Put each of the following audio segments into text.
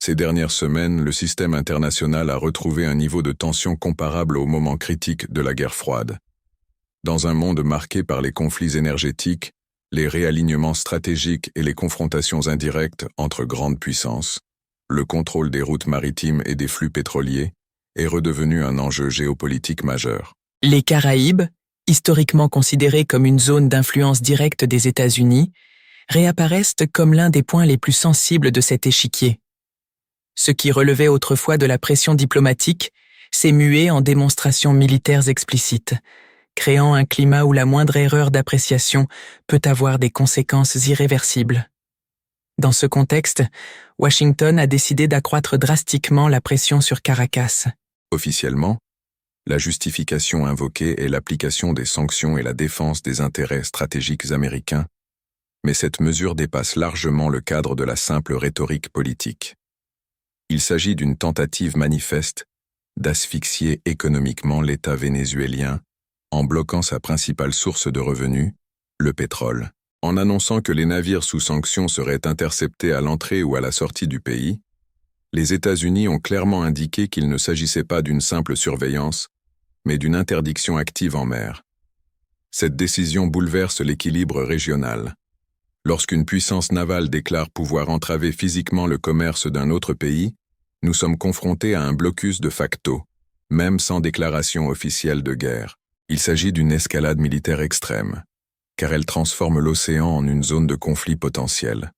Ces dernières semaines, le système international a retrouvé un niveau de tension comparable au moment critique de la guerre froide. Dans un monde marqué par les conflits énergétiques, les réalignements stratégiques et les confrontations indirectes entre grandes puissances, le contrôle des routes maritimes et des flux pétroliers est redevenu un enjeu géopolitique majeur. Les Caraïbes, historiquement considérés comme une zone d'influence directe des États-Unis, réapparaissent comme l'un des points les plus sensibles de cet échiquier. Ce qui relevait autrefois de la pression diplomatique s'est mué en démonstrations militaires explicites, créant un climat où la moindre erreur d'appréciation peut avoir des conséquences irréversibles. Dans ce contexte, Washington a décidé d'accroître drastiquement la pression sur Caracas. Officiellement, la justification invoquée est l'application des sanctions et la défense des intérêts stratégiques américains, mais cette mesure dépasse largement le cadre de la simple rhétorique politique. Il s'agit d'une tentative manifeste d'asphyxier économiquement l'État vénézuélien en bloquant sa principale source de revenus, le pétrole. En annonçant que les navires sous sanctions seraient interceptés à l'entrée ou à la sortie du pays, les États-Unis ont clairement indiqué qu'il ne s'agissait pas d'une simple surveillance, mais d'une interdiction active en mer. Cette décision bouleverse l'équilibre régional. Lorsqu'une puissance navale déclare pouvoir entraver physiquement le commerce d'un autre pays, nous sommes confrontés à un blocus de facto, même sans déclaration officielle de guerre. Il s'agit d'une escalade militaire extrême, car elle transforme l'océan en une zone de conflit potentiel.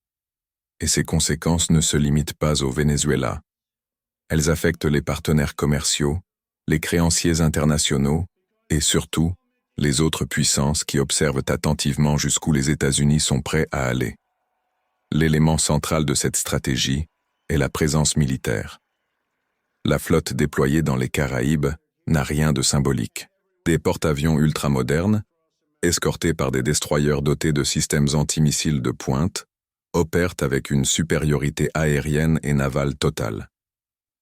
Et ses conséquences ne se limitent pas au Venezuela. Elles affectent les partenaires commerciaux, les créanciers internationaux et surtout les autres puissances qui observent attentivement jusqu'où les États-Unis sont prêts à aller. L'élément central de cette stratégie est la présence militaire. La flotte déployée dans les Caraïbes n'a rien de symbolique. Des porte-avions ultramodernes, escortés par des destroyers dotés de systèmes antimissiles de pointe, opèrent avec une supériorité aérienne et navale totale.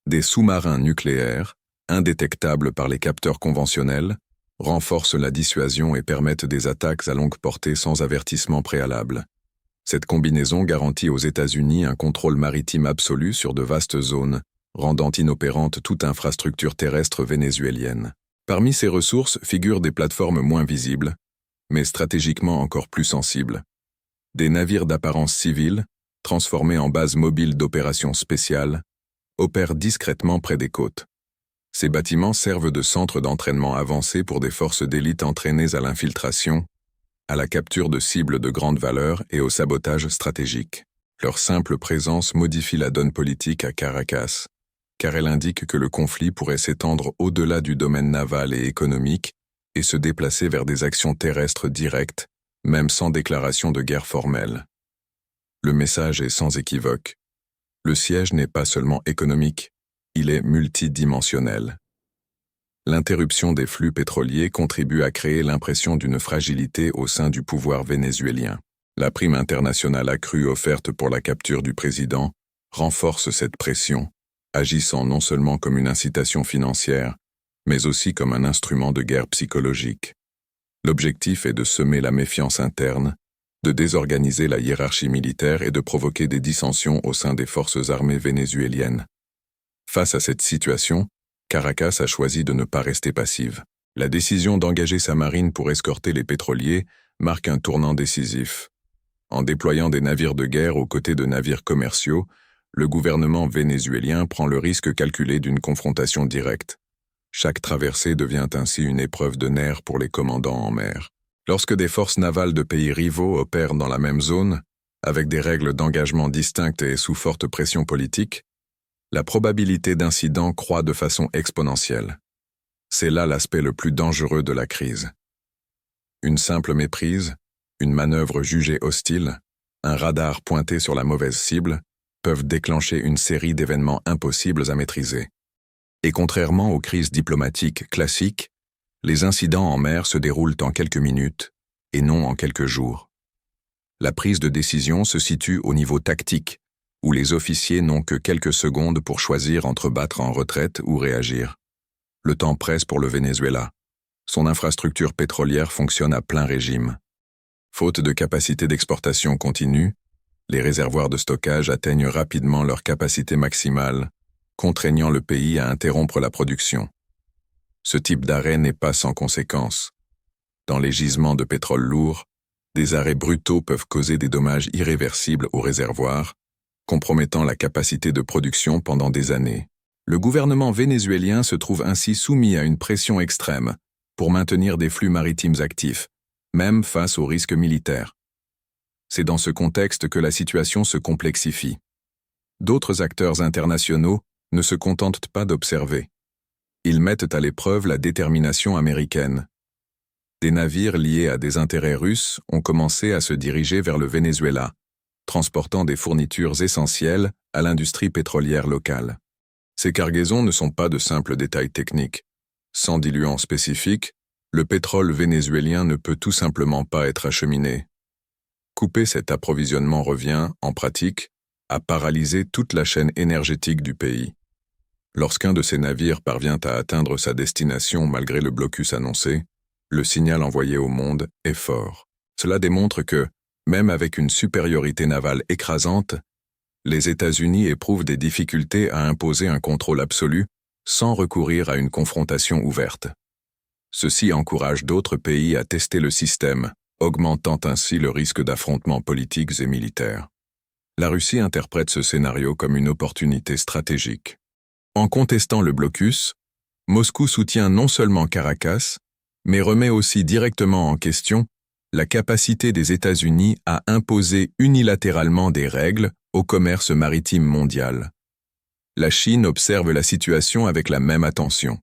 Des sous-marins nucléaires, indétectables par les capteurs conventionnels, renforcent la dissuasion et permettent des attaques à longue portée sans avertissement préalable. Cette combinaison garantit aux États-Unis un contrôle maritime absolu sur de vastes zones, rendant inopérante toute infrastructure terrestre vénézuélienne. Parmi ces ressources figurent des plateformes moins visibles, mais stratégiquement encore plus sensibles. Des navires d'apparence civile, transformés en bases mobiles d'opérations spéciales, opèrent discrètement près des côtes. Ces bâtiments servent de centres d'entraînement avancés pour des forces d'élite entraînées à l'infiltration, à la capture de cibles de grande valeur et au sabotage stratégique. Leur simple présence modifie la donne politique à Caracas, car elle indique que le conflit pourrait s'étendre au-delà du domaine naval et économique et se déplacer vers des actions terrestres directes, même sans déclaration de guerre formelle. Le message est sans équivoque. Le siège n'est pas seulement économique, il est multidimensionnel. L'interruption des flux pétroliers contribue à créer l'impression d'une fragilité au sein du pouvoir vénézuélien. La prime internationale accrue offerte pour la capture du président renforce cette pression, agissant non seulement comme une incitation financière, mais aussi comme un instrument de guerre psychologique. L'objectif est de semer la méfiance interne, de désorganiser la hiérarchie militaire et de provoquer des dissensions au sein des forces armées vénézuéliennes. Face à cette situation, Caracas a choisi de ne pas rester passive. La décision d'engager sa marine pour escorter les pétroliers marque un tournant décisif. En déployant des navires de guerre aux côtés de navires commerciaux, le gouvernement vénézuélien prend le risque calculé d'une confrontation directe. Chaque traversée devient ainsi une épreuve de nerfs pour les commandants en mer. Lorsque des forces navales de pays rivaux opèrent dans la même zone, avec des règles d'engagement distinctes et sous forte pression politique, la probabilité d'incident croît de façon exponentielle. C'est là l'aspect le plus dangereux de la crise. Une simple méprise, une manœuvre jugée hostile, un radar pointé sur la mauvaise cible, peuvent déclencher une série d'événements impossibles à maîtriser. Et contrairement aux crises diplomatiques classiques, les incidents en mer se déroulent en quelques minutes et non en quelques jours. La prise de décision se situe au niveau tactique, où les officiers n'ont que quelques secondes pour choisir entre battre en retraite ou réagir. Le temps presse pour le Venezuela. Son infrastructure pétrolière fonctionne à plein régime. Faute de capacité d'exportation continue, Les réservoirs de stockage atteignent rapidement leur capacité maximale, contraignant le pays à interrompre la production. Ce type d'arrêt n'est pas sans conséquences. Dans les gisements de pétrole lourd, des arrêts brutaux peuvent causer des dommages irréversibles aux réservoirs, compromettant la capacité de production pendant des années. Le gouvernement vénézuélien se trouve ainsi soumis à une pression extrême pour maintenir des flux maritimes actifs, même face aux risques militaires. C'est dans ce contexte que la situation se complexifie. D'autres acteurs internationaux ne se contentent pas d'observer. Ils mettent à l'épreuve la détermination américaine. Des navires liés à des intérêts russes ont commencé à se diriger vers le Venezuela, transportant des fournitures essentielles à l'industrie pétrolière locale. Ces cargaisons ne sont pas de simples détails techniques. Sans diluant spécifique, le pétrole vénézuélien ne peut tout simplement pas être acheminé. Couper cet approvisionnement revient, en pratique, à paralyser toute la chaîne énergétique du pays. Lorsqu'un de ces navires parvient à atteindre sa destination malgré le blocus annoncé, le signal envoyé au monde est fort. Cela démontre que, même avec une supériorité navale écrasante, les États-Unis éprouvent des difficultés à imposer un contrôle absolu sans recourir à une confrontation ouverte. Ceci encourage d'autres pays à tester le système, augmentant ainsi le risque d'affrontements politiques et militaires. La Russie interprète ce scénario comme une opportunité stratégique. En contestant le blocus, Moscou soutient non seulement Caracas, mais remet aussi directement en question la capacité des États-Unis à imposer unilatéralement des règles au commerce maritime mondial. La Chine observe la situation avec la même attention.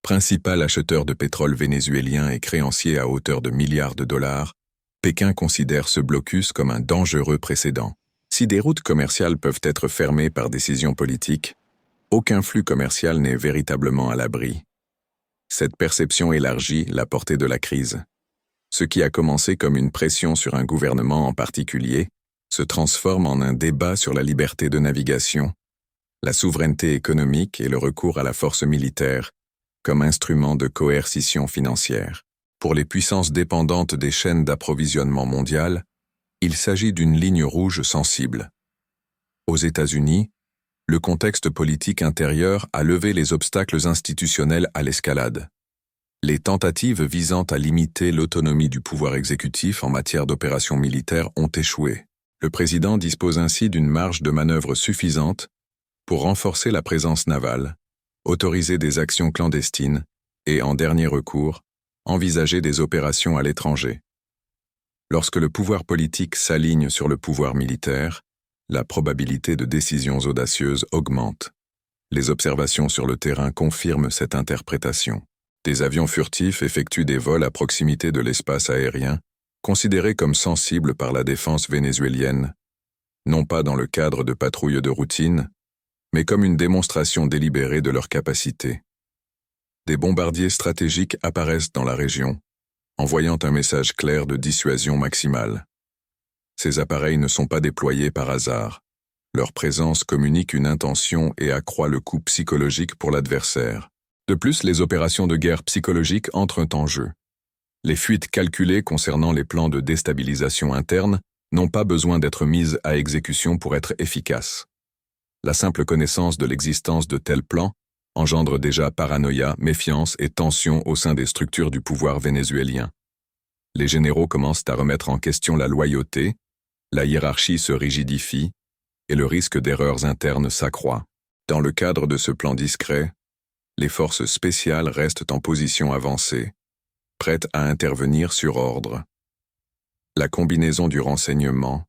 Principal acheteur de pétrole vénézuélien et créancier à hauteur de milliards de dollars, Pékin considère ce blocus comme un dangereux précédent. Si des routes commerciales peuvent être fermées par décision politique, aucun flux commercial n'est véritablement à l'abri. Cette perception élargit la portée de la crise. Ce qui a commencé comme une pression sur un gouvernement en particulier se transforme en un débat sur la liberté de navigation, la souveraineté économique et le recours à la force militaire comme instrument de coercition financière. Pour les puissances dépendantes des chaînes d'approvisionnement mondiales, il s'agit d'une ligne rouge sensible. Aux États-Unis, le contexte politique intérieur a levé les obstacles institutionnels à l'escalade. Les tentatives visant à limiter l'autonomie du pouvoir exécutif en matière d'opérations militaires ont échoué. Le président dispose ainsi d'une marge de manœuvre suffisante pour renforcer la présence navale, autoriser des actions clandestines et, en dernier recours, envisager des opérations à l'étranger. Lorsque le pouvoir politique s'aligne sur le pouvoir militaire, la probabilité de décisions audacieuses augmente. Les observations sur le terrain confirment cette interprétation. Des avions furtifs effectuent des vols à proximité de l'espace aérien, considérés comme sensibles par la défense vénézuélienne, non pas dans le cadre de patrouilles de routine, mais comme une démonstration délibérée de leur capacité. Des bombardiers stratégiques apparaissent dans la région, envoyant un message clair de dissuasion maximale. Ces appareils ne sont pas déployés par hasard. Leur présence communique une intention et accroît le coût psychologique pour l'adversaire. De plus, les opérations de guerre psychologique entrent en jeu. Les fuites calculées concernant les plans de déstabilisation interne n'ont pas besoin d'être mises à exécution pour être efficaces. La simple connaissance de l'existence de tels plans engendre déjà paranoïa, méfiance et tension au sein des structures du pouvoir vénézuélien. Les généraux commencent à remettre en question la loyauté, la hiérarchie se rigidifie et le risque d'erreurs internes s'accroît. Dans le cadre de ce plan discret, les forces spéciales restent en position avancée, prêtes à intervenir sur ordre. La combinaison du renseignement,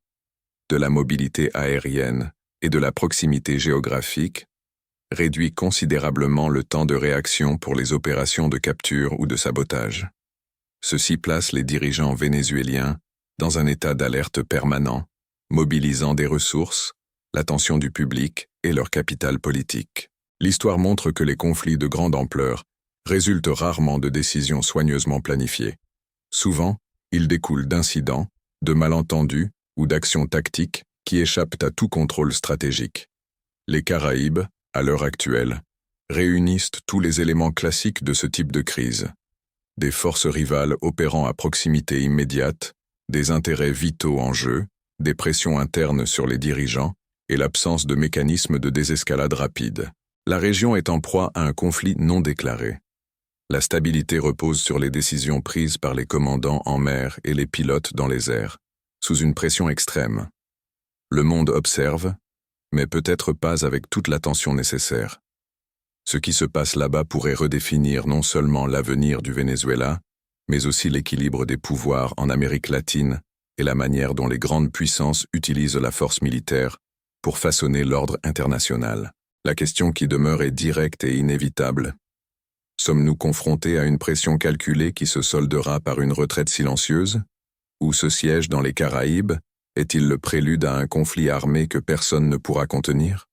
de la mobilité aérienne et de la proximité géographique réduit considérablement le temps de réaction pour les opérations de capture ou de sabotage. Ceci place les dirigeants vénézuéliens dans un état d'alerte permanent, mobilisant des ressources, l'attention du public et leur capital politique. L'histoire montre que les conflits de grande ampleur résultent rarement de décisions soigneusement planifiées. Souvent, ils découlent d'incidents, de malentendus ou d'actions tactiques qui échappent à tout contrôle stratégique. Les Caraïbes, à l'heure actuelle, réunissent tous les éléments classiques de ce type de crise. Des forces rivales opérant à proximité immédiate, des intérêts vitaux en jeu, des pressions internes sur les dirigeants et l'absence de mécanismes de désescalade rapide. La région est en proie à un conflit non déclaré. La stabilité repose sur les décisions prises par les commandants en mer et les pilotes dans les airs, sous une pression extrême. Le monde observe, mais peut-être pas avec toute l'attention nécessaire. Ce qui se passe là-bas pourrait redéfinir non seulement l'avenir du Venezuela, mais aussi l'équilibre des pouvoirs en Amérique latine et la manière dont les grandes puissances utilisent la force militaire pour façonner l'ordre international. La question qui demeure est directe et inévitable. Sommes-nous confrontés à une pression calculée qui se soldera par une retraite silencieuse? Ou ce siège dans les Caraïbes est-il le prélude à un conflit armé que personne ne pourra contenir?